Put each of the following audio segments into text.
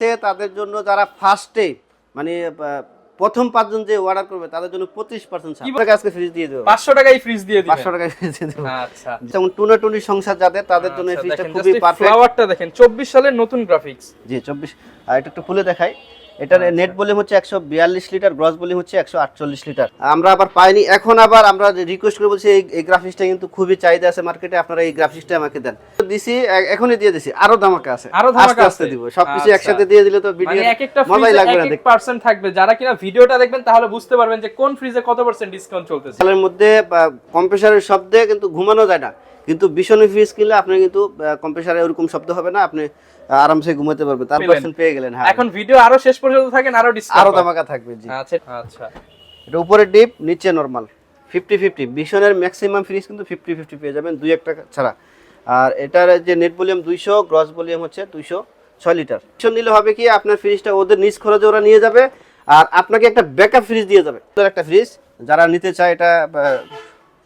তাদের জন্য যারা ফার্স্টে মানে প্রথম 5 জন যে অর্ডার করবে তাদের জন্য 25% ছাড়। টাকা আজকে ফ্রিজ দিয়ে দেব। 500 টাকায় ফ্রিজ দিয়ে দিবেন। 500 টাকায় ফ্রিজ দিয়ে দেব। আচ্ছা। যেমন টুনা-টুনি সংসার যাদের তাদের জন্য এই ফ্রিজটা খুবই পারফেক্ট। ফ্লাওয়ারটা দেখেন 24 সালের নতুন গ্রাফিক্স। জি 24। আর এটা একটু খুলে দেখাই। এটার নেট ভলিউম হচ্ছে 142 লিটার, গ্রস ভলিউম হচ্ছে 148 লিটার। আমরা আবার পাইনি, এখন আবার আমরা রিকোয়েস্ট করে বলছি এই গ্রাফিক্সটা কিন্তু খুবই চাহিদা আছে মার্কেটে, আপনারা এই গ্রাফিক্সটা আমাকে দেন। দিছি, এখনই দিয়ে দিছি, আরো ধামাকা আছে, আস্তে আস্তে দিব। সবকিছু একসাথে দিয়ে দিলে তো ভিডিও মজাই লাগবে না দেখতে। 1% থাকবে, যারা কিনা ভিডিওটা দেখবেন তাহলে বুঝতে পারবেন যে কোন ফ্রিজে কত % ডিসকাউন্ট চলতেছে। সালের মধ্যে কম্প্রেসারের শব্দে কিন্তু ঘুমানো যায় না, কিন্তু ভীষণ ফ্রিজ কিনলে আপনি কিন্তু কম্প্রেসারে ওরকম শব্দ হবে না, আপনি আরামসে ঘুমাতে পারবেন। তার পার্সেন্ট পেয়ে গেলেন। হ্যাঁ, এখন ভিডিও আরো শেষ পর্যন্ত থাকেন, আরো ডিসকাউন্ট, আরো ধামাকা থাকবে। জি আচ্ছা আচ্ছা। এটা উপরে ডিপ, নিচে নরমাল, 50-50। ভীষণের ম্যাক্সিমাম ফ্রিজ কিন্তু 50-50 পেয়ে যাবেন, 2-1 টাকা ছাড়া। আর এটার যে নেট ভলিউম 200, গ্রস ভলিউম হচ্ছে 206 লিটার। নিলে হবে কি, আপনার ফ্রিজটা ওদের নিজ খরচে ওরা নিয়ে যাবে, আর আপনাকে একটা ব্যাকআপ ফ্রিজ দিয়ে যাবে। একটা ফ্রিজ যারা নিতে চায়, এটা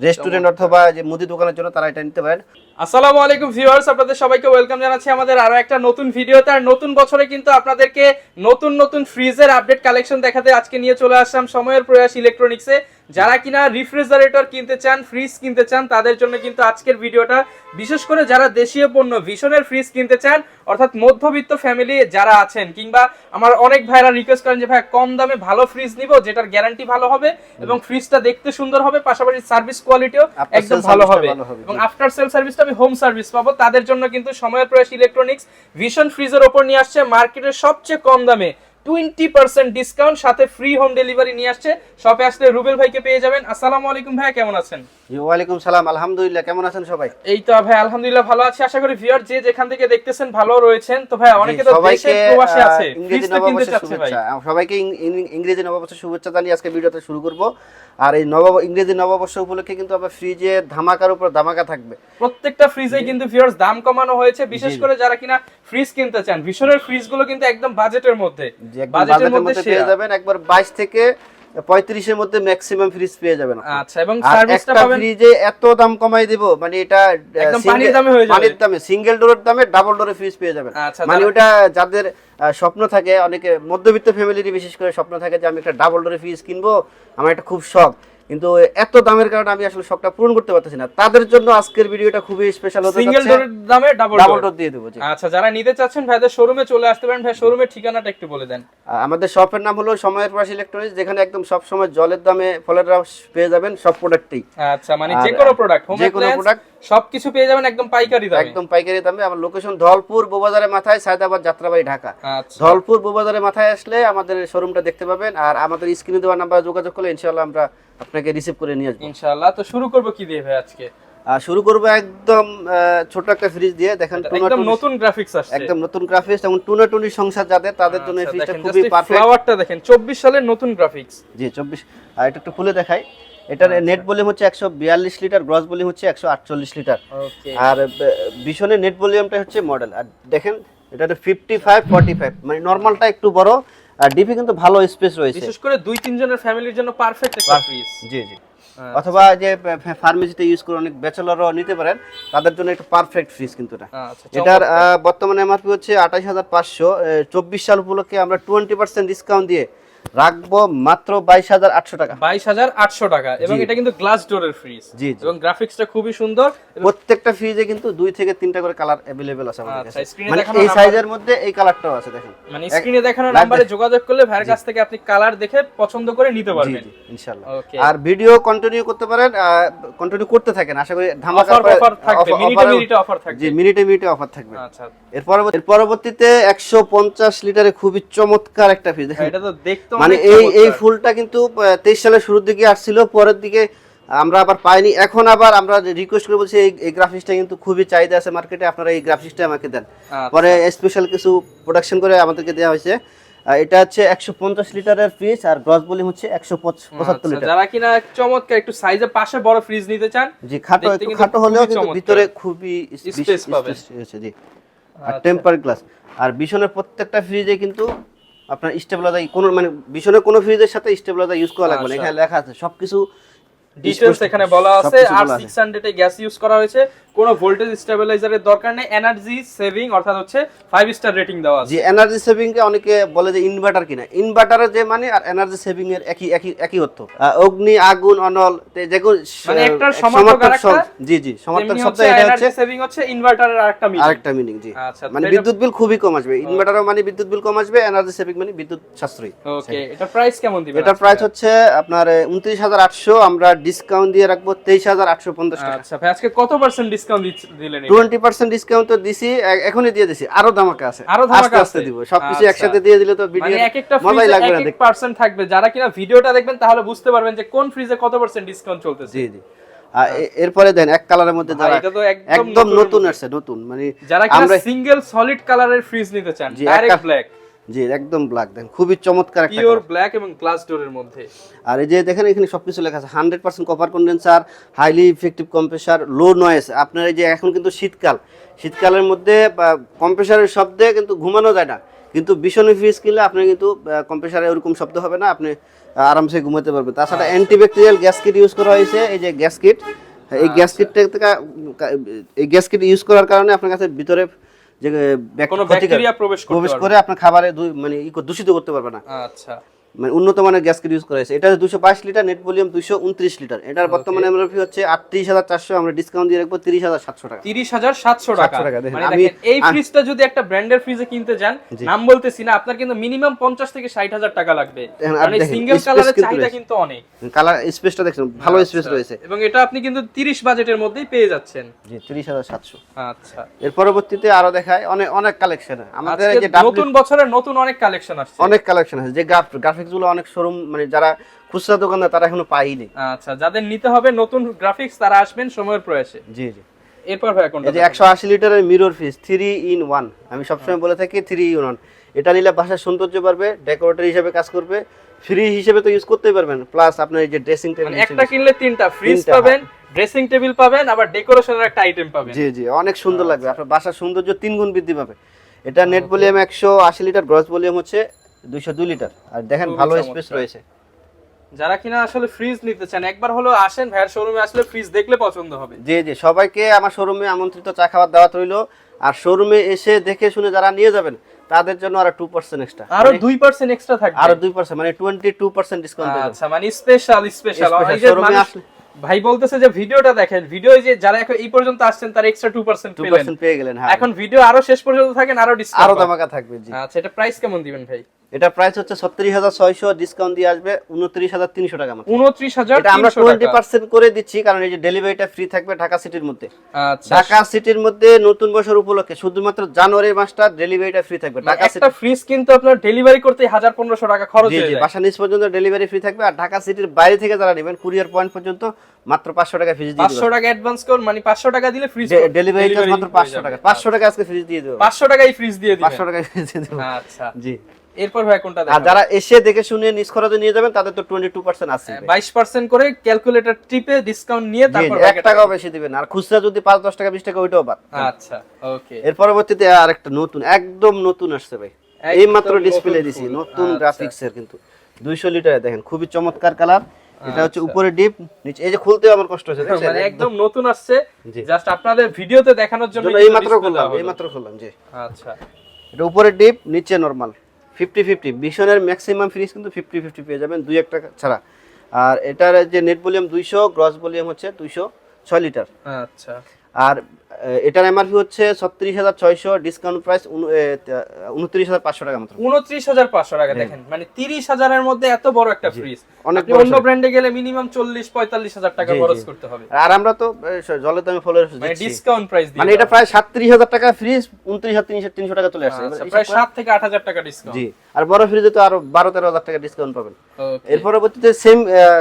রেস্টুরেন্ট অথবা যে মুদি দোকানের জন্য, তারা এটা নিতে পারেন। আসসালামু আলাইকুম ভিউয়ার্স, আপনাদের সবাইকে ওয়েলকাম জানাচ্ছি আমাদের আরো একটা নতুন ভিডিওতে। আর নতুন বছরে কিন্তু আপনাদেরকে নতুন নতুন ফ্রিজের আপডেট কালেকশন দেখাতে আজকে নিয়ে চলে আসলাম সময়ের প্রয়াস ইলেকট্রনিক্সে। যারা কিনা রেফ্রিজারেটর কিনতে চান, ফ্রিজ কিনতে চান, তাদের জন্য কিন্তু আজকের ভিডিওটা। বিশেষ করে যারা দেশীয় পণ্য ভিশনের ফ্রিজ কিনতে চান, অর্থাৎ মধ্যবিত্ত ফ্যামিলি যারা আছেন, কিংবা আমার অনেক ভাইরা রিকোয়েস্ট করেন যে ভাই কম দামে ভালো ফ্রিজ নিব, যেটার গ্যারান্টি ভালো হবে এবং ফ্রিজটা দেখতে সুন্দর হবে, পাশাপাশি সার্ভিস কোয়ালিটিও একদম ভালো হবে এবং আফটার সেল সার্ভিস আমি হোম সার্ভিস পাবো, তাদের জন্য কিন্তু সময়ের প্রয়াস ইলেকট্রনিক্স ভিশন ফ্রিজের উপর নিয়ে আসছে মার্কেটের সবচেয়ে কম দামে 20% ডিসকাউন্ট, সাথে ফ্রি হোম ডেলিভারি নিয়ে আসছে। শপে আসলে রুবেল ভাইকে পেয়ে যাবেন। আসসালামু আলাইকুম ভাই, কেমন আছেন? জি ওয়ালাইকুম সালাম, আলহামদুলিল্লাহ। কেমন আছেন সবাই? এই তো ভাই আলহামদুলিল্লাহ ভালো আছি। আশা করি ভিউয়ার যে যেখান থেকে দেখতেছেন ভালো রয়েছেন। তো ভাই অনেকে তো দেশে প্রবাসে আছে, ইংরেজি নববর্ষের শুভেচ্ছা। সবাইকে ইংরেজি নববর্ষের শুভেচ্ছা জানিয়ে আজকে ভিডিওটা শুরু করব। আর এই ইংরেজি নববর্ষ উপলক্ষে কিন্তু আবার ফ্রিজে ধামাকার উপর ধামাকা থাকবে। প্রত্যেকটা ফ্রিজে কিন্তু ভিউয়ার্স দাম কমানো হয়েছে, বিশেষ করে যারা কিনা ফ্রিজ কিনতে চান। ভিশনের ফ্রিজগুলো কিন্তু একদম বাজেটের মধ্যে, বাজেটের মধ্যে পেয়ে যাবেন। একবার 22 থেকে 35 এর মধ্যে ম্যাক্সিমাম ফ্রিজ পেয়ে যাবেন। আচ্ছা, এবং সার্ভিসটা পাবেন। ফ্রিজে এত দাম কমাই দেব, মানে এটা একদম পানির দামে হয়ে যাবে। পানির দামে সিঙ্গেল ডোরের দামে ডাবল ডোরে ফ্রিজ পেয়ে যাবেন। মানে ওটা যাদের স্বপ্ন থাকে, অনেকে মধ্যবিত্ত ফ্যামিলির বিশেষ করে স্বপ্ন থাকে যে আমি একটা ডাবল ডোরে ফ্রিজ কিনবো, আমার একটা খুব শখ, কিন্তু এত দামের কারণে আমি আসলে শখটা পূরণ করতে পারতেছি না, তাদের জন্য আজকের ভিডিওটা খুবই স্পেশাল হতে যাচ্ছে। সিঙ্গেল ডোরের দামে ডাবল ডোর দিয়ে দেব। আচ্ছা, যারা নিতে চাচ্ছেন ভাইদের শোরুমে চলে আসতে পারেন। ভাই শোরুমের ঠিকানাটা একটু বলে দেন। আমাদের শপের নাম হলো সময়ের প্রয়াস ইলেকট্রনিক্স, যেখানে একদম সব সময় জলের দামে ফলের রস পেয়ে যাবেন সব প্রোডাক্টই। আচ্ছা, মানে যে কোনো প্রোডাক্ট, হোম প্রোডাক্ট সবকিছু পেয়ে যাবেন একদম পাইকারি দামে। একদম পাইকারি দামে। আমার লোকেশন ধলপুর বোবাজারের মাথায়, সায়দাবাদ যাত্রাবাড়ি, ঢাকা। ধলপুর বোবাজারের মাথায় আসলে আমাদের শোরুমটা দেখতে পাবেন, আর আমাদের স্ক্রিনে দেওয়া নাম্বারে যোগাযোগ করলে ইনশাআল্লাহ আমরা আপনাকে রিসিভ করে নিয়ে আসবো ইনশাআল্লাহ। তো শুরু করব কি দিয়ে ভাই আজকে? শুরু করব একদম ছোট একটা ফ্রিজ দিয়ে। দেখেন একদম নতুন গ্রাফিক্স আসছে, একদম নতুন গ্রাফিক্স। যেমন টুনা-টুনি সংসার যাদের, তাদের জন্য এই ফ্রিজটা খুবই পারফেক্ট। ফ্লাওয়ারটা দেখেন 24 সালের নতুন গ্রাফিক্স। জি 24। আর এটা একটু খুলে দেখাই। এটার নেট ভলিউম হচ্ছে 142 লিটার, গ্রস ভলিউম হচ্ছে 148 লিটার। আর ভীষণের নেট ভলিউমটা হচ্ছে মডেল। আর দেখেন এটা 55-45, মানে নরমালটা একটু বড়, আর ডিপি কিন্তু ভালো স্পেস রয়েছে, বিশেষ করে 2-3 জনের ফ্যামিলির জন্য পারফেক্ট একটা ফ্রিজ। জি জি। অথবা যে ফার্মেসিতে ইউজ করে অনেক ব্যাচেলরও নিতে পারেন, তাদের জন্য একটা পারফেক্ট ফ্রিজ কিন্তু এটা। এটার বর্তমানে এমআরপি হচ্ছে 28,500। 24 সাল উপলক্ষে আমরা 20% ডিসকাউন্ট দিয়ে রাখবো মাত্র 22,800 টাকা। 22,800 টাকা। এবং এটা কিন্তু গ্লাস ডোরের ফ্রিজ। জি, এবং গ্রাফিক্সটা খুবই সুন্দর। প্রত্যেকটা ফ্রিজে কিন্তু 2 থেকে 3টা করে কালার अवेलेबल আছে আমাদের কাছে। মানে এই সাইজের মধ্যে এই কালারটাও আছে, দেখেন। মানে স্ক্রিনে দেখানো নম্বরে যোগাযোগ করলে ভাইয়ের কাছ থেকে আপনি কালার দেখে পছন্দ করে নিতে পারবেন ইনশাআল্লাহ। আর ভিডিও কন্টিনিউ করতে পারেন, কন্টিনিউ করতে থাকেন। আশা করি ধামাকা অফার থাকবে, মিনিটে অফার থাকবে। জি, মিনিটে অফার থাকবে। আচ্ছা, এর পরবর্তীতে 150 লিটারে খুবই চমৎকার একটা ফ্রিজ। দেখেন এটা তো দেখতে মানে এই ফুলটা কিন্তু 23 সালের শুরুর দিকে আসছিল, পরের দিকে আমরা আবার পাইনি, এখন আবার আমরা রিকোয়েস্ট করে বলছি এই গ্রাফিক্সটা কিন্তু খুবই চাহিদা আছে মার্কেটে, আপনারা এই গ্রাফিক্সটা আমাকে দেন। পরে স্পেশাল কিছু প্রোডাকশন করে আমাদেরকে দেওয়া হয়েছে। এটা হচ্ছে 150 লিটারের ফ্রিজ, আর গ্রস ভলিউম হচ্ছে 175 লিটার। যারা কিনা চমৎকার একটু সাইজে পাশে বড় ফ্রিজ নিতে চান, জি খাটো হলেও কিন্তু ভিতরে খুবই স্পেস পাবেন। জি, আর টেম্পার গ্লাস। আর ভীষণের প্রত্যেকটা ফ্রিজে কিন্তু আপনার স্টেবিলাইজার কোন, মানে ভীষণের কোন ফ্রিজের সাথে স্টেবিলাইজার ইউজ করা লাগবে না, এখানে লেখা আছে সবকিছু ডিটেইলস এখানে বলা আছে। আর 600 এ গ্যাস ইউজ করা হয়েছে, কোনো ভোল্টেজ স্টেবিলাইজারের দরকার নেই, এনার্জি সেভিং অর্থাৎ হচ্ছে 5 স্টার রেটিং দেওয়া আছে। জি, এনার্জি সেভিং কে অনেকে বলে যে ইনভার্টার কিনা, ইনভার্টারের যে মানে আর এনার্জি সেভিং এর একই অর্থ। অগ্নি, আগুন, অনল যেগুলো মানে একটা সমার্থক আরেকটা। জি জি, সমার্থক শব্দ এটা এটা এনার্জি হচ্ছে সেভিং হচ্ছে ইনভার্টারের আরেকটা মিনিং। জি, আচ্ছা, মানে বিদ্যুৎ বিল খুবই কম আসবে। ইনভার্টারও মানে বিদ্যুৎ বিল কম আসবে, এনার্জি সেভিং মানে বিদ্যুৎ সাশ্রয়ী। ওকে, এটা প্রাইস কেমন দিবেন? এটা প্রাইস হচ্ছে আপনার 29800, আমরা ডিসকাউন্ট দিয়ে রাখবো 23850 টাকা। আচ্ছা ভাই, আজকে কত পার্সেন্ট ডিসকাউন্ট দিলেন? 20% ডিসকাউন্ট তো দিছি, এখনই দিয়ে দিছি, আরো ধামাকা আছে, আস্তে আস্তে দিব। সবকিছু একসাথে দিয়ে দিলে তো ভিডিও মানে এক একটা মজাই লাগবে না ফ্রিজে দেখতে। 1% থাকবে, যারা কিনা ভিডিওটা দেখবেন তাহলে বুঝতে পারবেন যে কোন ফ্রিজে কত পার্সেন্ট ডিসকাউন্ট চলতেছে। জি জি। এরপরে দেন এক কালারের মধ্যে যারা এটা তো একদম নতুন আসছে, নতুন মানে যারা কিনা সিঙ্গেল সলিড কালারের ফ্রিজ নিতে চান, ডাইরেক্ট ব্ল্যাক। জি, একদম ব্ল্যাক, দেন খুবই চমৎকার একটা পিওর ব্ল্যাক এবং গ্লাস ডোরের মধ্যে। আর এই যে দেখেন এখানে সবকিছু লেখা আছে 100% copper condenser, highly effective compressor, low noise. আপনার এই যে এখন কিন্তু শীতকালের মধ্যে কম্প্রেসারের শব্দে কিন্তু ঘুমানো যায় না, কিন্তু ভীষণ ফ্রিজ কিনলে আপনি কিন্তু কম্প্রেসারে ওরকম শব্দ হবে না, আপনি আরামসে ঘুমাতে পারবেন। তাছাড়া অ্যান্টিব্যাকটেরিয়াল গ্যাস কিট ইউজ করা হয়েছে। এই যে গ্যাস কিট, এই গ্যাস কিট ইউজ করার কারণে আপনার কাছে ভিতরে যে ব্যাকটেরিয়া প্রবেশ করে আপনার খাবারে মানে দূষিত করতে পারবে না। আচ্ছা, মানে উন্নত মানের গ্যাস কিট ইউজ করা হয়েছে। এটা 222 লিটার, নেট ভলিউম 229 লিটার। এটার বর্তমানে এমআরপি হচ্ছে 38400, আমরা ডিসকাউন্ট দিয়ে রাখবো 30700 টাকা। 30700 টাকা। মানে দেখেন এই ফ্রিজটা যদি একটা ব্র্যান্ডের ফ্রিজে কিনতে যান, নাম বলতেছি না, আপনার কিন্তু মিনিমাম 50 থেকে 60000 টাকা লাগবে। মানে সিঙ্গেল কালারের চাহিদা কিন্তু অনেক। কালার স্পেসটা দেখছেন, ভালো স্পেস রয়েছে, এবং এটা আপনি কিন্তু 30 বাজেটের মধ্যেই পেয়ে যাচ্ছেন। জি, 30700। আচ্ছা, এর পরবর্তীতে আরো দেখায় অনেক কালেকশন। আমাদের এই যে নতুন বছরের নতুন অনেক কালেকশন আসছে, অনেক কালেকশন আছে। যে গ্রাফিক্স গুলো অনেক শোরুম, মানে যারা খুচরা দোকানদার তারা এখনো পাইনি। আচ্ছা, যাদের নিতে হবে নতুন গ্রাফিক্স তারা আসবেন সময়ের প্রয়াসে। জি জি। এরপর ভাই কোনটা? এই যে 180 লিটারের মিরর ফ্রিজ 3 in 1, আমি সবসময় বলে থাকি 3 in 1। এটা নিলে বাসার সৌন্দর্য বাড়বে, ডেকোরেটর হিসেবে কাজ করবে, ফ্রি হিসেবে তো ইউজ করতেই পারবেন, প্লাস আপনার এই যে ড্রেসিং টেবিল, একটা কিনলে তিনটা ফ্রিজ পাবেন, ড্রেসিং টেবিল পাবেন, আবার ডেকোরেশনের একটা আইটেম পাবেন। জি জি, অনেক সুন্দর লাগবে, আপনার বাসার সৌন্দর্য 3 গুণ বৃদ্ধি পাবে। এটা net volume 180 litre, gross volume হচ্ছে 202 লিটার। আর দেখেন ভালো স্পেস রয়েছে। যারা কিনা আসলে ফ্রিজ নিতে চান, একবার হলো আসেন ভাইয়ের শোরুমে, আসলে ফ্রিজ দেখলে পছন্দ হবে। জি জি, সবাইকে আমার শোরুমে আমন্ত্রিত, চা খাওয়ার দাওয়াত রইলো। আর শোরুমে এসে দেখে শুনে যারা নিয়ে যাবেন তাদের জন্য আরো 2% এক্সট্রা, আরো 2% এক্সট্রা থাকবে, আরো 2% মানে 22% ডিসকাউন্ট। আচ্ছা, মানে স্পেশাল শোরুমে আসলে ভাই বলতেছে যে ভিডিওটা দেখেন, ভিডিও যে যারা এখন এই পর্যন্ত আসছেন তার এক্সট্রা 2% পেয়ে গেলেন। হ্যাঁ, এখন ভিডিও আরো শেষ পর্যন্ত থাকেন, আরো ডিসকাউন্ট, আরো ধামাকা থাকবে। জি, আচ্ছা, এটা প্রাইস কেমন দিবেন ভাই? এটা প্রাইস হচ্ছে 37600, ডিসকাউন্ট দিয়ে আসবে 29300 টাকা মাত্র। 29300 এটা আমরা 20% করে দিচ্ছি, কারণ এই যে ডেলিভারিটা ফ্রি থাকবে ঢাকা সিটির মধ্যে। আচ্ছা, ঢাকা সিটির মধ্যে নতুন বছর উপলক্ষে শুধুমাত্র জানুয়ারি মাসটা ডেলিভারিটা ফ্রি থাকবে ঢাকা সিটি। একটা ফ্রিজ কিন্তু আপনার ডেলিভারি করতে 1500 টাকা খরচ হয়ে যায়। বাসা নিচ পর্যন্ত ডেলিভারি ফ্রি থাকবে। আর ঢাকা সিটির বাইরে থেকে যারা নেবেন কুরিয়ার পয়েন্ট পর্যন্ত মাত্র 500 টাকা ফ্রিজ দিয়ে দিবেন। 500 টাকা অ্যাডভান্স কর, মানে 500 টাকা দিলে ফ্রিজ ডেলিভারি চার্জ মাত্র 500 টাকা। 500 টাকা আজকে ফ্রিজ দিয়ে দেব। 500 টাকায় ফ্রিজ দিয়ে দিবেন। 500 টাকা ফ্রিজ দিয়ে দেব। আচ্ছা, জি। এরপর ভাই কোনটা দেখাবো? আর যারা এসে দেখে শুনে নিজ খরচে নিয়ে যাবেন তাদের তো 22% আছে, 22% করে ক্যালকুলেটর টিপে ডিসকাউন্ট নিয়ে তারপর 1 টাকাও বেশি দিবেন। আর খুচরা যদি 5-10 টাকা 20 টাকা ওইটাও বাদ। আচ্ছা, ওকে। এর পরবর্তীতে আরেকটা নতুন, একদম নতুন আসছে ভাই, এই মাত্র ডিসপ্লে দিছি, নতুন গ্রাফিক্সের, কিন্তু 200 লিটারে দেখেন খুবই চমৎকার কালার। এটা হচ্ছে উপরে ডিপ, নিচে এই যে খুলতে আমার কষ্ট হচ্ছে, দেখছেন মানে একদম নতুন আসছে, জাস্ট আপনাদের ভিডিওতে দেখানোর জন্য এই মাত্র খুললাম। জি, আচ্ছা, এটা উপরে ডিপ, নিচে নরমাল, 50-50। ভীষণের ম্যাক্সিমাম ফ্রিজ কিন্তু 50-50 পেয়ে যাবেন, 2-1 টাকা ছাড়া। আর এটার যে নেট ভলিউম 200, গ্রস ভলিউম হচ্ছে 206 লিটার। আচ্ছা, আর এটার এমআরপি হচ্ছে 36600, ডিসকাউন্ট প্রাইস 29500 টাকা মাত্র। 29500 টাকা। দেখেন মানে 30000 এর মধ্যে এত বড় একটা ফ্রিজ, অনেক অন্য ব্র্যান্ডে গেলে মিনিমাম 40-45 টাকা খরচ করতে হবে। আর আমরা তো জলে দামে ফলোয়ার মানে ডিসকাউন্ট প্রাইস দিয়ে, মানে এটা প্রায় 37000 টাকা ফ্রিজ 29300 টাকা চলে আসছে, প্রায় 7 থেকে 8000 টাকা ডিসকাউন্ট। জি, আর বড় ফ্রিজে তো আরো 12-13,000 টাকা ডিসকাউন্ট পাবেন। এর পরবর্তীতে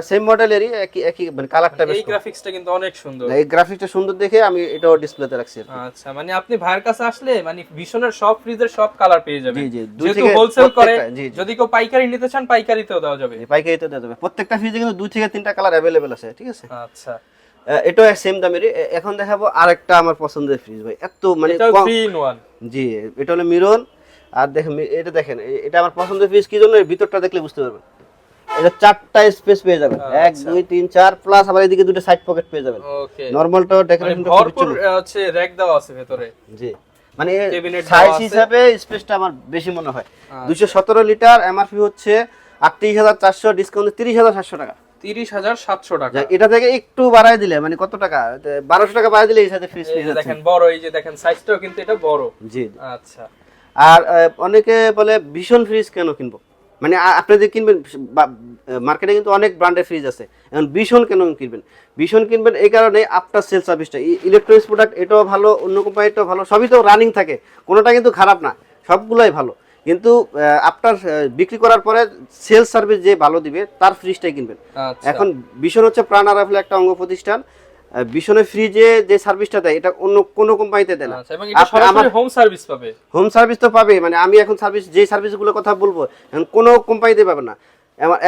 সেম মডেলেরই একই মানে কালারটা বেশ, এই গ্রাফিক্সটা কিন্তু অনেক সুন্দর। এই গ্রাফিক্সটা সুন্দর দেখে আমি এটাও ডিসপ্লেতে রাখছি। আচ্ছা, মানে আপনি ভাইয়ের কাছে আসলে মানে ভীষণের সব ফ্রিজের সব কালার পেয়ে যাবেন। জি জি, যেহেতু হোলসেল করে, যদি কেউ পাইকারি নিতে চান পাইকারিতেও দেওয়া যাবে। পাইকারিতেও দেওয়া যাবে। প্রত্যেকটা ফ্রিজে কিন্তু 2 থেকে 3টা কালার अवेलेबल আছে, ঠিক আছে। আচ্ছা, এটাও সেম দামেরই। এখন দেখাবো আরেকটা আমার পছন্দের ফ্রিজ ভাই, এত মানে এটা 3 in 1। জি, এটা হলো মিরন। আর দেখেন এটা, দেখেন এটা আমার পছন্দের ফ্রিজ কি জন্য, এর ভিতরটা দেখলে বুঝতে পারবেন। এটা 4টা স্পেস পেয়ে যাবেন, 1 2 3 4 প্লাস আবার এদিকে দুটো সাইড পকেট পেয়ে যাবেন। ওকে, নরমালটা ডেকোরেশনটা ভরপুর হচ্ছে র‍্যাক দেওয়া আছে ভিতরে। জি, মানে সাইজ হিসাবে স্পেসটা আমার বেশি মনে হয়। 217 লিটার, এমআরপি হচ্ছে 38400, ডিসকাউন্ট 30700 টাকা। 30700 টাকা। এটা থেকে একটু বাড়ায় দিলে মানে কত টাকা, 1200 টাকা বাড়ায় দিলে এই সাথে ফ্রিজ পেয়ে যাচ্ছেন। দেখেন বড়, এই যে দেখেন সাইজটাও কিন্তু এটা বড়। জি আচ্ছা। আর অনেকে বলে ভীষণ ফ্রিজ কেন কিনবো, মানে আপনি যে কিনবেন মার্কেটে কিন্তু অনেক ব্র্যান্ডের ফ্রিজ আছে, এখন ভীষণ কেন কিনবেন? ভীষণ কিনবেন এই কারণে আফটার সেল সার্ভিসটা, ইলেকট্রনিক্স প্রোডাক্ট এটাও ভালো, অন্য কোম্পানিটাও ভালো, সবই তো রানিং থাকে, কোনোটা কিন্তু খারাপ না, সবগুলাই ভালো। কিন্তু আফটার বিক্রি করার পরে সেল সার্ভিস যে ভালো দিবে তার ফ্রিজটাই কিনবেন। এখন ভীষণ হচ্ছে প্রাণ আরাফেল একটা অঙ্গ প্রতিষ্ঠান, ভীষণের ফ্রিজে যে সার্ভিসটা দেয় এটা অন্য কোনো কোম্পানিতে দেয় না। এবং এটা সরাসরি হোম সার্ভিস পাবে। হোম সার্ভিস তো পাবে, মানে আমি এখন সার্ভিস যে সার্ভিসগুলোর কথা বলবো এখন কোনো কোম্পানিতে পাবে না।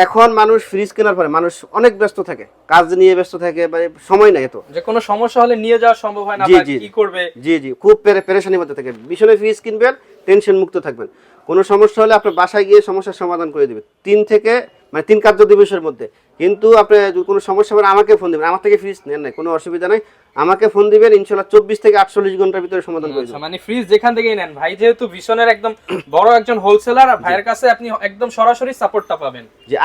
এখন মানুষ ফ্রিজ কেনার পরে মানুষ অনেক ব্যস্ত থাকে, কাজ নিয়ে ব্যস্ত থাকে, মানে সময় নাই এত, যে কোনো সমস্যা হলে নিয়ে যাওয়া সম্ভব হয় না, বা কি করবে। জি জি, খুব পেরেশানির মধ্যে থাকে। ভীষণের ফ্রিজ কিনবেন, টেনশন মুক্ত থাকবেন, কোনো সমস্যা হলে আপনার বাসায় গিয়ে সমস্যার সমাধান করে দিবে 3 কার্য দিবসের মধ্যে। কিন্তু আপনি যদি কোনো সমস্যা হলে আমাকে ফোন দিবেন, আমার থেকে ফ্রিজ নেন নাই কোনো অসুবিধা নাই, আমাকে ফোন দিবেন, ইনশাআল্লাহ 24 থেকে 48 ঘন্টার ভিতরে সমাধান করে দেব। মানে ফ্রিজ যেখান থেকেই নেন ভাই, যেহেতু ভিশনের একদম বড় একজন হোলসেলার, ভাইয়ের কাছে আপনি একদম সরাসরি সাপোর্টটা পাবেন। যে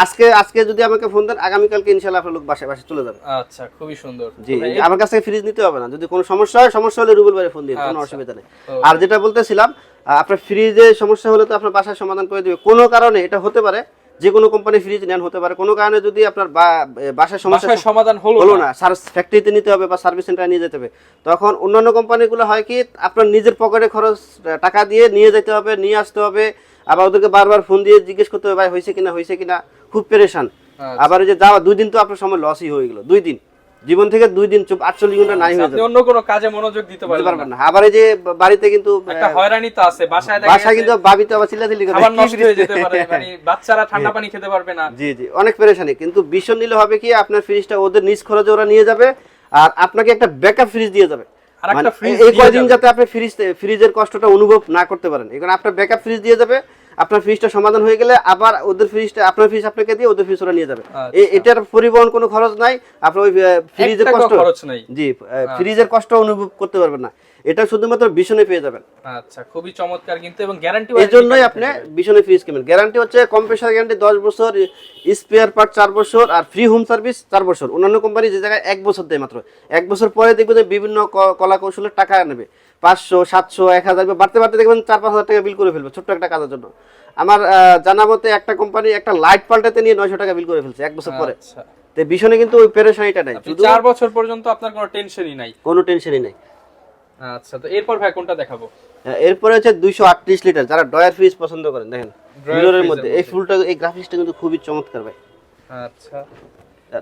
আজকে যদি আমাকে ফোন দেন, আগামী কালকে ইনশাআল্লাহ আপনার লোক বাসায় চলে যাবে। আচ্ছা, খুবই সুন্দর। জি, আমার কাছে ফ্রিজ নিতে হবে না, যদি কোনো সমস্যা হলে রুবেল ভাইয়ের ফোন দিন, কোনো অসুবিধা নেই। আর যেটা বলতেছিলাম, আপনার ফ্রিজে সমস্যা হলে তো আপনার বাসায় সমাধান করে দিবে। কোনো কারণে এটা হতে পারে, যে কোনো কোম্পানি ফ্রিজ নেন হতে পারে, কোনো কারণে যদি আপনার বাসায় সমস্যার সমাধান হলো না, ফ্যাক্টরিতে নিতে হবে বা সার্ভিস সেন্টারে নিয়ে যেতে হবে, তখন অন্যান্য কোম্পানিগুলো হয় কি আপনার নিজের পকেটে খরচ টাকা দিয়ে নিয়ে যেতে হবে, নিয়ে আসতে হবে, আবার ওদেরকে বারবার ফোন দিয়ে জিজ্ঞেস করতে হবে ভাই হয়েছে কিনা, খুব পেরেশান। আবার যে যাওয়া 2 দিন তো আপনার সময় লসই হয়ে গেল, 2 দিন জীবন থেকে 2 দিন 48 ঘন্টা নাই হয়ে যাবে, অন্য কোনো কাজে মনোযোগ দিতে পারবেন না। আবার এই যে বাড়িতে কিন্তু একটা হয়রানি তো আছে, বাসায় কিন্তু ভাবি তো আবার চিল্লাচিল্লি করে, খাবার নষ্ট হয়ে যেতে পারে, মানে বাচ্চারা ঠান্ডা পানি খেতে পারবে না। জি অনেক পেরেশানি। কিন্তু ভীষণ নিলে হবে কি আপনার ফ্রিজটা ওদের নিজ খরচে ওরা নিয়ে যাবে, আর আপনাকে একটা ব্যাকআপ ফ্রিজ দিয়ে যাবে, মানে এই কয়দিন যাতে আপনি ফ্রিজের কষ্টটা অনুভব না করতে পারেন, এখানে আপনার ব্যাকআপ ফ্রিজ দিয়ে যাবে। আপনার ফ্রিজটা সমাধান হয়ে গেলে আবার ওদের ফ্রিজটা, আপনার ফ্রিজ আপনাকে দিয়ে ওদের ফ্রিজ ওরা নিয়ে যাবে। এটার পরিবহন কোনো খরচ নাই, আপনার ওই ফ্রিজের খরচ নাই। জি, ফ্রিজের কষ্ট অনুভব করতে পারবেন না, এটা শুধুমাত্র ভীষণে পেয়ে যাবেন। আচ্ছা, খুবই চমৎকার। কিন্তু এবং গ্যারান্টি, এজন্যই আপনি ভীষণে ফ্রিজ কিনবেন। গ্যারান্টি হচ্ছে কম্প্রেসার গ্যারান্টি 10 বছর, স্পেয়ার পার্ট 4 বছর, আর ফ্রি হোম সার্ভিস 4 বছর। অন্যান্য কোম্পানি যে জায়গায় 1 বছর দেয় মাত্র, 1 বছর পরে দেখবেন যে বিভিন্ন কলা কৌশলের টাকা নেবে, 500 700 1000 বাড়তে বাড়তে দেখবেন 4-5 হাজার টাকা বিল করে ফেলবে ছোট্ট একটা কাজের জন্য। আমার জানা মতে একটা কোম্পানি একটা লাইট পাল্টাতে নিয়ে 900 টাকা বিল করে ফেলছে 1 বছর পরে। তো ভীষণে কিন্তু ওই পেরেশানিটা নাই, শুধু 4 বছর পর্যন্ত আপনার কোনো টেনশনই নাই, কোনো টেনশনই নাই। আচ্ছা, তো এরপর ভাই কোনটা দেখাবো? এরপরে হচ্ছে 238 লিটার, যারা ডয়ার ফ্রিজ পছন্দ করেন, দেখেন মিররের মধ্যে এই ফুলটা, এই গ্রাফিক্সটা কিন্তু খুবই চমৎকার ভাই। আচ্ছা,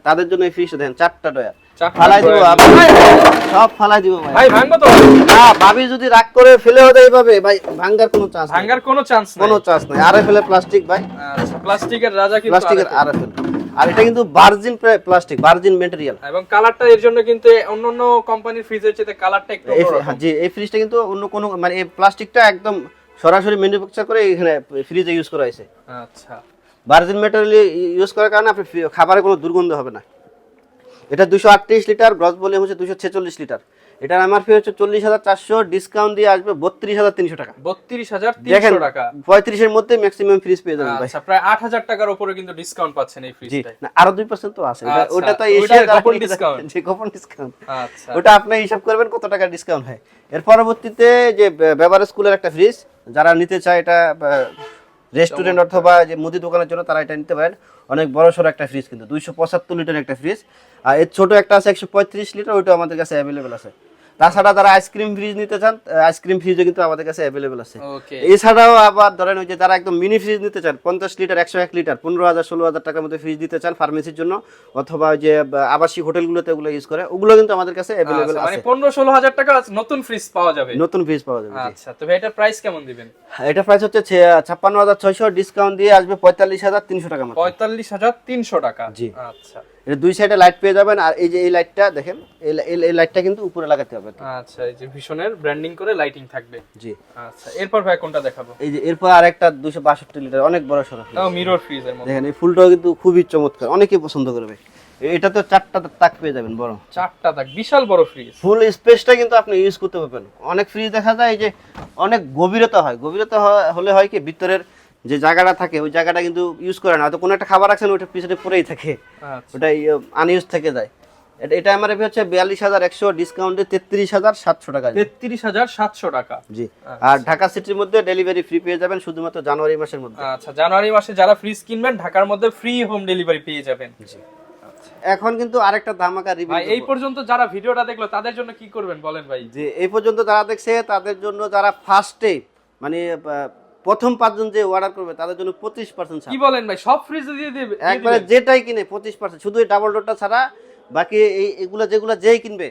তাদের জন্য এই ফ্রিজটা দেখেন, 4টা ডয়ার ফালাই দিব, সব ফালাই দিব ভাই। ভাই ভাঙবো তো না, ভাবি যদি রাগ করে ফেলে হতে এইভাবে ভাই, ভাঙার কোনো চান্স নাই। আরএফএল এর প্লাস্টিক ভাই। আচ্ছা, প্লাস্টিকের রাজা কিন্তু প্লাস্টিকের আরএফএল, আর এটা কিন্তু ভার্জিন প্লাস্টিক, ভার্জিন ম্যাটেরিয়াল, এবং কালারটা এর জন্য কিন্তু অন্যান্য কোম্পানির ফ্রিজের চেয়ে কালারটা একটু অন্যরকম। জি, এই ফ্রিজটা কিন্তু অন্য কোনো, মানে এই প্লাস্টিকটা একদম সরাসরি ম্যানুফ্যাকচার করে এখানে ফ্রিজে ইউজ করা হয়েছে। আচ্ছা, ভার্জিন ম্যাটেরিয়াল ইউজ করার কারণে আপনি খাবারে কোনো দুর্গন্ধ হবে না। এটা 238 লিটার, গ্রস ভলিউম হচ্ছে 246 লিটার। এটার এমআরপি হচ্ছে 40,400, ডিসকাউন্ট দিয়ে আসবে 32,300 টাকা। 32,300 টাকা, 35 এর মধ্যে ম্যাক্সিমাম ফ্রিজ পেয়ে যাবেন ভাই। আচ্ছা, প্রায় 8,000 টাকার উপরে কিন্তু ডিসকাউন্ট পাচ্ছেন এই ফ্রিজটায়। না, আরো 2% তো আছে, ওটা তো এশিয়ার গোপন ডিসকাউন্ট। জি, গোপন ডিসকাউন্ট। আচ্ছা, ওটা আপনি হিসাব করবেন কত টাকা ডিসকাউন্ট হয়। এর পরবর্তীতে যে বেভারেজ কুলার একটা ফ্রিজ, যারা নিতে চায় এটা রেস্টুরেন্ট অথবা যে মুদি দোকানের জন্য, তারা এটা নিতে পারেন। অনেক বড় সড়ো একটা ফ্রিজ, কিন্তু 275 লিটার একটা ফ্রিজ। আর এর ছোট একটা আছে 135 লিটার, ওইটা আমাদের কাছে অ্যাভেলেবেল আছে। তাছাড়া যারা আইসক্রিম ফ্রিজ নিতে চান, আইসক্রিম ফ্রিজও কিন্তু আমাদের কাছে অ্যাভেলেবেল আছে। এছাড়াও আবার ধরেন ওই যে যারা একদম মিনি ফ্রিজ নিতে চান, 50 লিটার 101 লিটার, 15,000-16,000 টাকার মধ্যে ফ্রিজ দিতে চান ফার্মেসির জন্য, অথবা ওই যে আবাসিক হোটেলগুলোতে ওগুলো ইউজ করে, ওগুলো কিন্তু আমাদের কাছে অ্যাভেলেবেল আছে। মানে 15-16,000 টাকা নতুন ফ্রিজ পাওয়া যাবে, নতুন ফ্রিজ পাওয়া যাবে। আচ্ছা, তো ভাই এটার প্রাইস কেমন দিবেন? এটা প্রাইস হচ্ছে 56,600, ডিসকাউন্ট দিয়ে আসবে 45,300 টাকা মাত্র। 45,300 টাকা। জি, আচ্ছা, এটা দুই সাইডে লাইট পেয়ে যাবেন। আর এই যে এই লাইটটা দেখেন, এই লাইটটা কিন্তু উপরে লাগাতে হবে। আচ্ছা, এই যে ভীষণের ব্র্যান্ডিং করে লাইটিং থাকবে। জি। আচ্ছা, এরপর ভাই কোনটা দেখাবো? এই যে এরপর আরেকটা 262 লিটার অনেক বড় সরো, তাও মিরর ফ্রিজের মধ্যে। দেখেন এই ফুলটাও কিন্তু খুবই চমৎকার, অনেকেই পছন্দ করবে। এটা তো 4টা তাক পেয়ে যাবেন, বড় 4টা তাক, বিশাল বড় ফ্রিজ। ফুল স্পেসটা কিন্তু আপনি ইউজ করতে পারবেন। অনেক ফ্রিজ দেখা যায় যে অনেক গভীরতা হয়, হলে হয় কি ভিতরের যে জায়গাটা থাকে ওই জায়গাটা কিন্তু ইউজ করে না, হয়তো কোনো একটা খাবার রাখছেন ওটা পিছনে পড়েই থাকে, ওটা আনইউজ থেকে যায়। এটা এমআরপি হচ্ছে 42,100, ডিসকাউন্টে 33,700 টাকা। 33,700 টাকা। জি। আর ঢাকা সিটির মধ্যে ডেলিভারি ফ্রি পেয়ে যাবেন শুধুমাত্র জানুয়ারি মাসের মধ্যে। আচ্ছা, জানুয়ারি মাসে যারা ফ্রিজ কিনবেন ঢাকার মধ্যে ফ্রি হোম ডেলিভারি পেয়ে যাবেন। জি। এখন কিন্তু আরেকটা ধামাকা রিভিউ। ভাই এই পর্যন্ত যারা ভিডিওটা দেখলো তাদের জন্য কি করবেন বলেন ভাই? যে এই পর্যন্ত যারা দেখছে তাদের জন্য, যারা ফার্স্টে মানে প্রথম 5 জন যে অর্ডার করবে তাদের জন্য 25% ছাড়। কি বলেন ভাই, সব ফ্রিজে দিয়ে দিবে? একবারে যেটাই কিনে 25%, শুধু এই ডাবল ডোরটা ছাড়া বাকি যেগুলা যেই কিনবে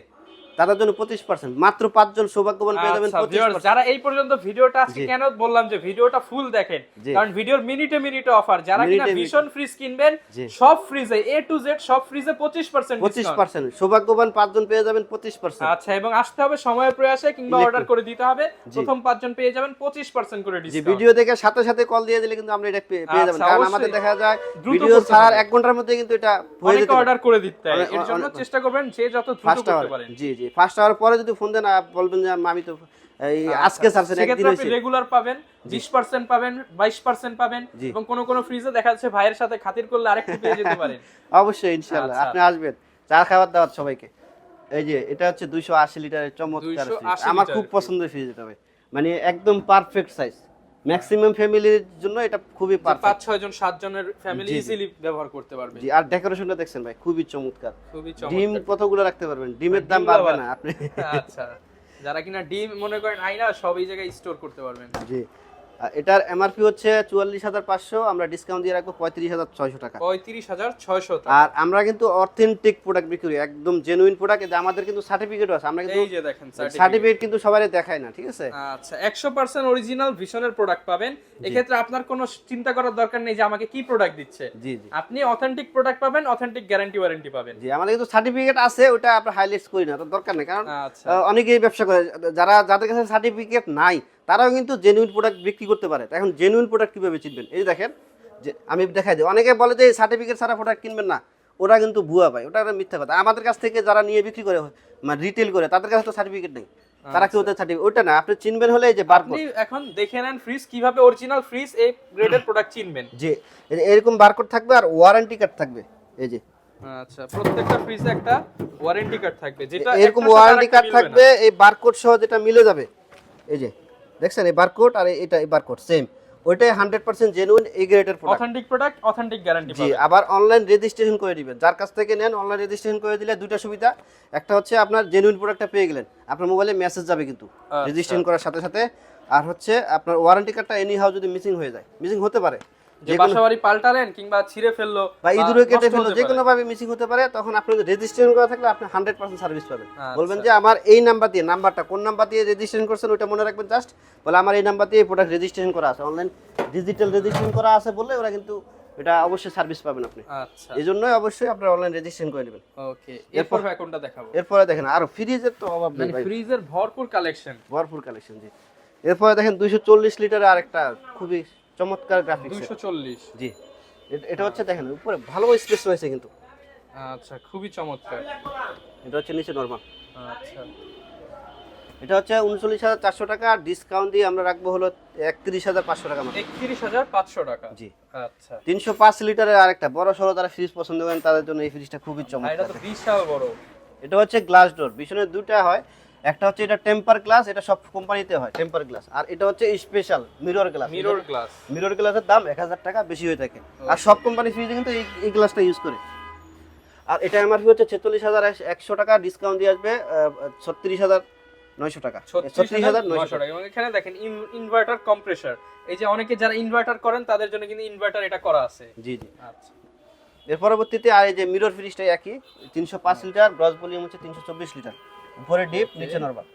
তাদের জন্য 25%। মাত্র 5 জন সৌভাগ্যবান পেয়ে যাবেন 25%। যারা এই পর্যন্ত ভিডিওটা আজকে কেন বললাম যে ভিডিওটা ফুল দেখেন, কারণ ভিডিওর মিনিটে মিনিটে অফার। যারা কিনা ভীষণ ফ্রিজ কিনবেন সব ফ্রিজে A to Z সব ফ্রিজে 25% 25% সৌভাগ্যবান 5 জন পেয়ে যাবেন 25%। আচ্ছা, এবং আসতে হবে সময়ের প্রয়াসে কিংবা অর্ডার করে দিতে হবে। প্রথম 5 জন পেয়ে যাবেন 25% করে ডিসকাউন্ট। ভিডিও দেখে সাথে সাথে কল দিয়ে দিলে কিন্তু আমরা এটা পেয়ে যাবেন, কারণ আমাদের দেখা যায় ভিডিও ছাড়ার 1 ঘন্টার মধ্যে কিন্তু এটা হয়ে যেতে অর্ডার করে দিতে হয়। এর জন্য চেষ্টা করবেন যে যত দ্রুত করতে পারেন। জি জি, ফার্স্ট আওয়ার পরে যদি ফোন দেন বলবেন যে আমি তো এই আজকে ছাড়ছেন, একদিন হইছে। রেগুলার পাবেন 20% পাবেন, 22% পাবেন, এবং কোন ফ্রিজে দেখা যাচ্ছে ভাইয়ের সাথে খাতির করলে আরেকটু পেয়ে যেতে পারেন। অবশ্যই ইনশাআল্লাহ আপনি আসবেন, চা খাওয়ার দাওয়াত সবাইকে। এই যে এটা হচ্ছে 280 লিটারের চমৎকার ফ্রিজ, আমার খুব পছন্দের ফ্রিজ এটা ভাই, মানে একদম পারফেক্ট সাইজ। ম্যাক্সিমাম ফ্যামিলির জন্য এটা খুবই পারফেক্ট, 5-6 জন 7 জনের ফ্যামিলি ইজিলি ব্যবহার করতে পারবে। জি। আর ডেকোরেশনটা দেখছেন ভাই, খুবই চমৎকার, খুবই চমৎকার। ডিম কতগুলো রাখতে পারবেন, ডিমের দাম বাড়বে না আপনি। আচ্ছা, যারা কিনা ডিম মনে করেন আইনা সব এই জায়গায় স্টোর করতে পারবেন। জি। এটার এমআরপি হচ্ছে 44,500, আমরা ডিসকাউন্ট দিয়ে রাখবো 35,600 টাকা। 35,600 টাকা। আর আমরা কিন্তু অথেন্টিক প্রোডাক্ট বিক্রি করি, একদম জেনুইন প্রোডাক্ট। আমাদের কিন্তু সার্টিফিকেটও আছে, আমরা কিন্তু এই যে দেখেন সার্টিফিকেট কিন্তু সবারই দেখাই না, ঠিক আছে? আচ্ছা, 100% অরিজিনাল ভিশনের প্রোডাক্ট পাবেন। এক্ষেত্রে আপনার কোনো চিন্তা করার দরকার নেই যে আমাকে কি প্রোডাক্ট দিচ্ছে। জি জি, আপনি অথেন্টিক প্রোডাক্ট পাবেন, অথেন্টিক গ্যারান্টি ওয়ারেন্টি পাবেন। জি। আমাদের কিন্তু সার্টিফিকেট আছে, ওটা আমরা হাইলাইট করি না, তো দরকার নেই, কারণ অনেকেই ব্যবসা করে, যাদের কাছে সার্টিফিকেট নাই তারাও কিন্তু জেনুইন প্রোডাক্ট বিক্রি করতে পারে। এখন জেনুইন প্রোডাক্ট কিভাবে চিনবেন? এই দেখেন, যে আমি দেখাই দিই, অনেকে বলে যে সার্টিফিকেট ছাড়া প্রোডাক্ট কিনবেন না, ওরা কিন্তু ভুয়া পায়, ওটা মিথ্যা কথা। আমাদের কাছ থেকে যারা নিয়ে বিক্রি করে, মানে রিটেল করে, তাদের কাছে তো সার্টিফিকেট নেই, তারা কি ওদের সার্টিফিকেট ওটা না, আপনি চিনবেন হলে এই যে বারকোড। আপনি এখন দেখে নেন ফ্রিজ কিভাবে অরিজিনাল ফ্রিজ এই গ্রেডের প্রোডাক্ট চিনবেন। জি, এরকম বারকোড থাকবে আর ওয়ারেন্টি কার্ড থাকবে, এই যে। আচ্ছা, প্রত্যেকটা ফ্রিজে একটা ওয়ারেন্টি কার্ড থাকবে, যেটা এরকম ওয়ারেন্টি কার্ড থাকবে, এই বারকোড সহ যেটা মিলে যাবে। এই যে দেখছেন, এই বারকোড আর এটা এই বারকোড সেম, ওইটাই 100% জেনুইন এই গ্রেডের প্রোডাক্ট, অথেন্টিক গ্যারান্টি পাবেন। জি। আবার অনলাইন রেজিস্ট্রেশন করে দিবেন, যার কাছ থেকে নেন অনলাইন রেজিস্ট্রেশন করে দিলে দুটো সুবিধা। একটা হচ্ছে আপনার জেনুইন প্রোডাক্টটা পেয়ে গেলেন, আপনার মোবাইলে মেসেজ যাবে কিন্তু রেজিস্ট্রেশন করার সাথে সাথে। আর হচ্ছে আপনার ওয়ারেন্টি কার্ডটা এনি হাউ যদি মিসিং হয়ে যায়, মিসিং হতে পারে, যে বাসাবাড়ি পাল্টালেন কিংবা ছিঁড়ে ফেললো বা ইঁদুরে কেটে ফেললো, যে কোনো ভাবে মিসিং হতে পারে, তখন আপনি রেজিস্ট্রেশন করা থাকলে আপনি 100% সার্ভিস পাবেন। বলবেন যে আমার এই নাম্বার দিয়ে, নাম্বারটা কোন নাম্বার দিয়ে রেজিস্ট্রেশন করছেন ওটা মনে রাখবেন, জাস্ট বলে আমার এই নাম্বার দিয়ে প্রোডাক্ট রেজিস্ট্রেশন করা আছে, অনলাইন ডিজিটাল রেজিস্ট্রেশন করা আছে বললে ওরা কিন্তু এটা অবশ্যই সার্ভিস পাবেন আপনি। আচ্ছা, এইজন্যই অবশ্যই আপনারা অনলাইন রেজিস্ট্রেশন করে নেবেন। ওকে, এরপর ভাই কোনটা দেখাবো? এরপরে দেখেন আরো ফ্রিজের তো অভাব নেই ভাই, ফ্রিজের ভরপুর কালেকশন, ভরপুর কালেকশন। জি। এরপরে দেখেন 240 লিটারের আরেকটা খুবই চমৎকার গ্রাফিক্স, 240। জি। এটা হচ্ছে দেখেন উপরে ভালো স্পেস রয়েছে কিন্তু। আচ্ছা, খুবই চমৎকার। এটা হচ্ছে নিচে নরমাল। আচ্ছা, এটা হচ্ছে 39,400 টাকা, ডিসকাউন্ট দিয়ে আমরা রাখবো হলো 31,500 টাকা মাত্র। 31,500 টাকা। জি। আচ্ছা, 305 লিটারের আরেকটা বড় সরো যারা ফ্রিজ পছন্দ করেন তাদের জন্য এই ফ্রিজটা খুবই চমৎকার। এটা তো বিশাল বড়। এটা হচ্ছে গ্লাস ডোর, পিছনে দুটো হয়, একটা হচ্ছে এটা টেম্পার গ্লাস, এটা সব কোম্পানিতে হয় টেম্পার গ্লাস, আর এটা হচ্ছে স্পেশাল মিরর গ্লাস। মিরর গ্লাসের দাম 1,000 টাকা বেশি হয়ে থাকে, আর সব কোম্পানি ফ্রিজে কিন্তু এই গ্লাসটা ইউজ করে। আর এটা এমআরপি হচ্ছে 46,100 টাকা, ডিসকাউন্ট দিয়ে আসবে 36,900 টাকা। 36,900 টাকা। এবং এখানে দেখেন ইনভার্টার কম্প্রেসর, এই যে অনেকে যারা ইনভার্টার করেন তাদের জন্য কিন্তু ইনভার্টার এটা করা আছে। জি জি। আচ্ছা, এর পরবর্তীতে আর এই যে মিরর ফ্রিজটা একই, 305 লিটার, গ্রস ভলিউম হচ্ছে 324 লিটার, উপরে ডিপ নিচে নরমাল।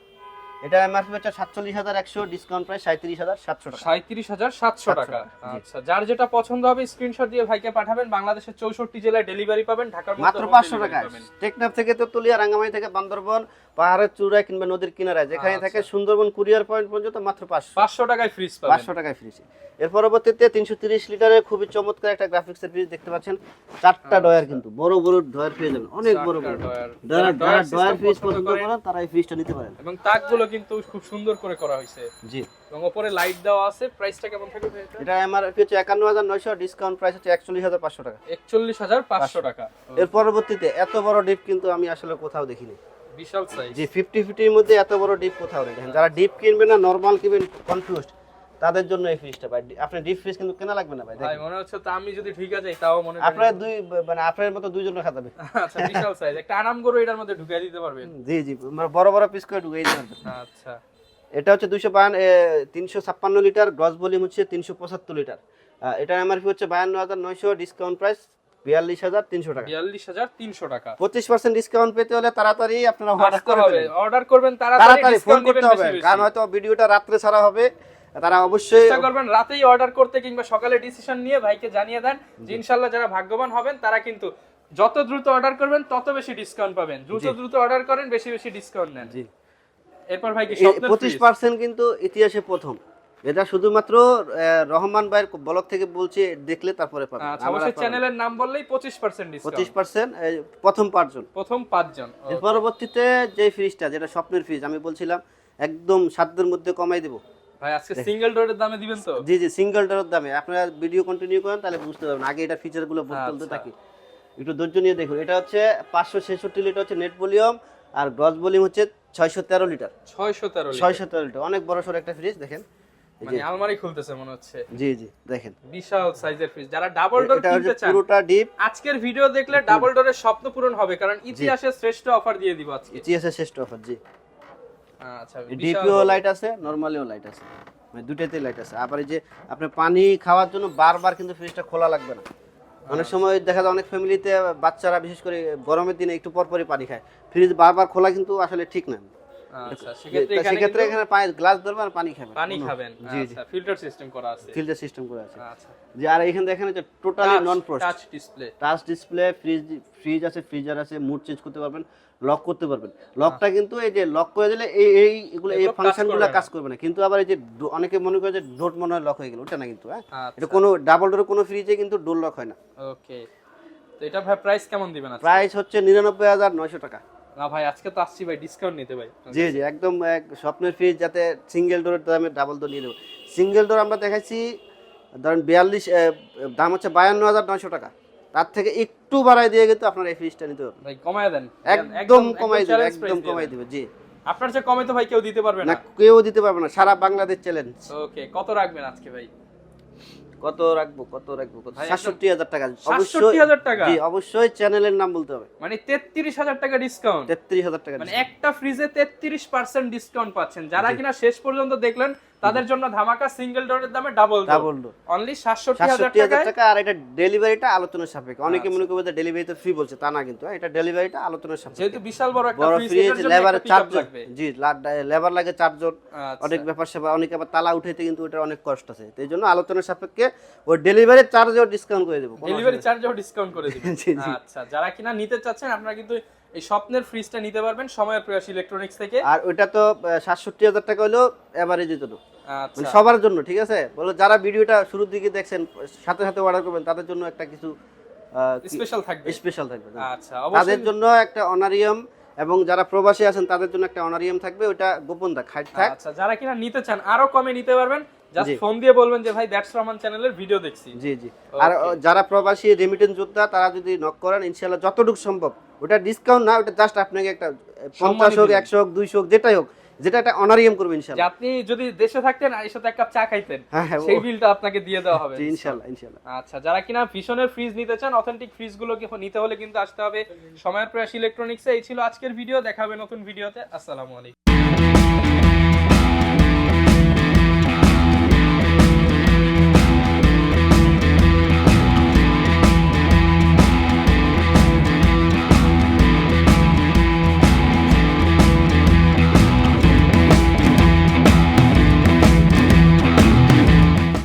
এটা এমআরপি হচ্ছে 47,100, ডিসকাউন্ট প্রাইস 37,700 টাকা। 37,700 টাকা। আচ্ছা, যার যেটা পছন্দ হবে স্ক্রিনশট দিয়ে ভাইকে পাঠাবেন। বাংলাদেশের 64 জেলায় ডেলিভারি পাবেন, ঢাকার মধ্যে মাত্র 500 টাকা। টেকনাফ থেকে তেতুলিয়া, রাঙ্গামাটি থেকে বান্দরবন, পাহাড়ের চূড়ায় কিংবা নদীর কিনারায় যেখানে থাকে সুন্দরবন কুরিয়ার পয়েন্ট পর্যন্ত মাত্র 500 টাকায় ফ্রিজ পাবেন। 500 টাকায় ফ্রিজ। এর পরবর্তীতে 330 লিটারের খুবই চমৎকার একটা গ্রাফিক্সের ফ্রিজ দেখতে পাচ্ছেন। 4টা ডয়ার, কিন্তু বড় বড় ডয়ার পেয়ে যাবেন, অনেক বড় বড় ডয়ার ফ্রিজ পছন্দ করেন তারা এই ফ্রিজটা নিতে পারেন। এবং তাকগুলো কিন্তু খুব সুন্দর করে করা হয়েছে। জি, এবং উপরে লাইট দেওয়া আছে। প্রাইসটা কেমন থাকবে এটা? এটা এমআরপি হচ্ছে 51,900, ডিসকাউন্ট প্রাইস হচ্ছে 41,500 টাকা। 41,500 টাকা। এর পরবর্তীতে এত বড় ডিপ কিন্তু আমি আসলে কোথাও দেখিনি। বিশাল সাইজ। জি, 50-50 এর মধ্যে এত বড় ডিপ কোথাও নেই। যারা ডিপ কিনবেন না, নরমাল কিনবেন, কনফিউজড, তাদের জন্য এই ফ্রিজটা ভাই। আপনি ডিপ ফ্রিজ কিন্তু কেনা লাগবে না ভাই। ভাই মনে হচ্ছে তো আমি যদি ঠিক আছে তাও মনে হয় আপনারা দুই মানে আপনার মতো দুইজন রাখা যাবে। আচ্ছা, বিশাল সাইজ। একটা আরাম করে এটার মধ্যে ঢুকিয়ে দিতে পারবেন। জি জি, মানে বড় বড় পিস করে ঢুকিয়ে দিতে পারবেন। আচ্ছা, এটা হচ্ছে 356 লিটার, গ্রস ভলিউম হচ্ছে 375 লিটার। এটা এমআরপি হচ্ছে 52,900, ডিসকাউন্ট প্রাইস 42,300 টাকা। 42,300 টাকা। 25% ডিসকাউন্ট পেতে হলে তাড়াতাড়ি আপনারা অর্ডার করবেন, তাড়াতাড়ি ফোন করতে হবে, কারণ হয়তো ভিডিওটা রাত্রে ছাড়া হবে। তারা অবশ্যই চেষ্টা করবেন রাতেই অর্ডার করতে, কিংবা সকালে ডিসিশন নিয়ে ভাইকে জানিয়ে দেন যে ইনশাআল্লাহ যারা ভাগ্যবান হবেন তারা কিন্তু যত দ্রুত অর্ডার করবেন তত বেশি ডিসকাউন্ট পাবেন। দ্রুত অর্ডার করেন, বেশি বেশি ডিসকাউন্ট নেন। জি। এরপর ভাই কি স্বপ্নের 25% কিন্তু ইতিহাসে প্রথম। এটা শুধুমাত্র রহমান ভাইয়ের ব্লগ থেকে বলছি, দেখলে তারপরে পাবেন। আচ্ছা, অবশ্যই চ্যানেলের নাম বললেই 25% ডিসকাউন্ট। 25% প্রথম 5 জন। প্রথম 5 জন। এর পরবর্তীতে যে ফ্রিজটা, যেটা স্বপ্নের ফ্রিজ আমি বলছিলাম, একদম সাধ্যের মধ্যে কমাই দেব ভাই। আজকে সিঙ্গেল ডোরের দামে দিবেন তো? জি জি, সিঙ্গেল ডোরের দামে। আপনারা ভিডিও কন্টিনিউ করেন তাহলে বুঝতে পারবেন। আগে এটা ফিচারগুলো বলতে থাকি, একটু ধৈর্য নিয়ে দেখুন। এটা হচ্ছে 566 লিটার হচ্ছে নেট ভলিউম, আর গ্রস ভলিউম হচ্ছে 613 লিটার। 613 লিটার, অনেক বড় সড় একটা ফ্রিজ। দেখেন মানে আলমারি খুলতেছে মনে হচ্ছে। জি জি, দেখেন বিশাল সাইজের ফ্রিজ। যারা ডাবল ডোর কিনতে চান, পুরোটা ডিপ, আজকের ভিডিও দেখলে ডাবল ডোরের স্বপ্ন পূরণ হবে, কারণ ইতিহাসের শ্রেষ্ঠ অফার দিয়ে দিব আজকে। ইতিহাসের শ্রেষ্ঠ অফার। জি, আচ্ছা, ডিপিও লাইট আছে, নরমালিও লাইট আছে, মানে দুটেতেই লাইট আছে। আবার এই যে আপনি পানি খাওয়ার জন্য বারবার কিন্তু ফ্রিজটা খোলা লাগবে না। অনেক সময় দেখা যায় অনেক ফ্যামিলিতে বাচ্চারা বিশেষ করে গরমের দিনে একটু পর পরই পানি খায়, ফ্রিজ বারবার খোলা কিন্তু আসলে ঠিক না। আচ্ছা, সেক্ষেত্রে এখানে গ্লাস ধরবেন আর পানি খাবেন। আচ্ছা, ফিল্টার সিস্টেম করা আছে। আচ্ছা, যে আর এখানে দেখেন যে টোটালি নন ফ্রস্ট, টাচ ডিসপ্লে, ফ্রিজ আছে, ফ্রিজার আছে, মুড চেঞ্জ করতে পারবেন, লক করতে পারবেন। লকটা কিন্তু এই যে লক করে দিলে এইগুলো এই ফাংশনগুলো কাজ করবে না। কিন্তু আবার এই যে অনেকে মনে করে যে ডোর মনে হয় লক হয়ে গেল, ওটা না কিন্তু। এটা কোনো ডাবল ডোর কোনো ফ্রিজে কিন্তু ডোর লক হয় না। ওকে, তো এটা ভাই প্রাইস কেমন দিবেন আজকে? প্রাইস হচ্ছে 99,900 টাকা। না ভাই, আজকে তো আসছি ভাই, ডিসকাউন্ট নিতে ভাই। জি জি, একদম স্বপ্নের ফ্রিজ, যাতে সিঙ্গেল ডোরের দামে ডাবল ডোর নিয়ে নেব। সিঙ্গেল ডোর আমরা দেখাইছি ধরেন 42, দাম হচ্ছে 52,900 টাকা। তার থেকে একটু বাড়াই দিয়ে কিন্তু আপনারা এই ফ্রিজটা নিতে পারবেন। ভাই কমায় দেন, একদম কমাই দেব, একদম কমাই দেব। জি, আপনার যে কমে তো ভাই কেউ দিতে পারবে না। কেউ দিতে পারবে না, সারা বাংলাদেশ চ্যালেঞ্জ। ওকে, কত রাখবেন আজকে ভাই? কত রাখবো 67,000 টাকা। 67,000 টাকা? জি, অবশ্যই চ্যানেলের নাম বলতে হবে। মানে 33,000 টাকা ডিসকাউন্ট। 33,000 টাকা, মানে একটা ফ্রিজে 33% ডিসকাউন্ট পাচ্ছেন। যারা কিনা শেষ পর্যন্ত দেখলেন তাদের জন্য ধামাকা, সিঙ্গেল ডোরের দামে ডাবল ডোর অনলি 67,000 টাকা। আর এটা ডেলিভারিটা আলোচনার সাপেক্ষে। অনেকে মনে করবে যে ডেলিভারি তো ফ্রি বলছে, তা না কিন্তু। এটা ডেলিভারিটা আলোচনার সাপেক্ষে। যেহেতু বিশাল বড় একটা ফ্রিজ, লেবার চার্জ লাগবে। জি, লেবার লাগে 4 জন, অনেক ব্যাপার সেবা, অনেকে আবার তালা উঠাইতে কিন্তু ওটা অনেক কষ্ট আছে। এই জন্য আলোচনার সাপেক্ষে ওই ডেলিভারি চার্জও ডিসকাউন্ট করে দেব। ডেলিভারি চার্জও ডিসকাউন্ট করে দিবেন। আচ্ছা, যারা কিনা নিতে চাচ্ছেন আপনারা কিন্তু এই স্বপ্নের ফ্রিজটা নিতে পারবেন সময়ের প্রয়াস ইলেকট্রনিক্স থেকে। আর ওটা তো 67,000 টাকা হলো এভারেজের জন্য, আচ্ছা, সবার জন্য। ঠিক আছে, বলো যারা ভিডিওটা শুরুর দিকে দেখছেন সাথে সাথে অর্ডার করবেন, তাদের জন্য একটা কিছু স্পেশাল থাকবে। আচ্ছা, তাদের জন্য একটা অনারিয়াম, এবং যারা প্রবাসী আছেন তাদের জন্য একটা অনারিয়াম থাকবে, ওটা গোপন থাক। আচ্ছা, যারা কিনা নিতে চান আরো কমে নিতে পারবেন, জাস্ট ফোন দিয়ে বলবেন যে ভাই দ্যাটস রহমান চ্যানেলের ভিডিও দেখছি। জি জি, আর যারা প্রবাসী রেমিটেন্স যোদ্ধা তারা যদি নক করেন, ইনশাআল্লাহ যতটুকু সম্ভব, ওটা ডিসকাউন্ট না, ওটা জাস্ট আপনাকে একটা 50 হোক, 100 হোক, 200 হোক, যেটাই হোক, যেটা একটা অনারিয়াম করবে ইনশাআল্লাহ। আপনি যদি দেশে থাকতেন আর এর সাথে এক কাপ চা খাইতেন, সেই বিলটা আপনাকে দিয়ে দেওয়া হবে ইনশাআল্লাহ। আচ্ছা, যারা কিনা ভিশনের ফ্রিজ নিতে চান, অথেন্টিক ফ্রিজ গুলো নিতে হলে কিন্তু আসতে হবে সময়ের প্রয়াস ইলেকট্রনিক্সে। এই ছিল আজকের ভিডিও, দেখা হবে নতুন ভিডিওতে। আসসালামু আলাইকুম।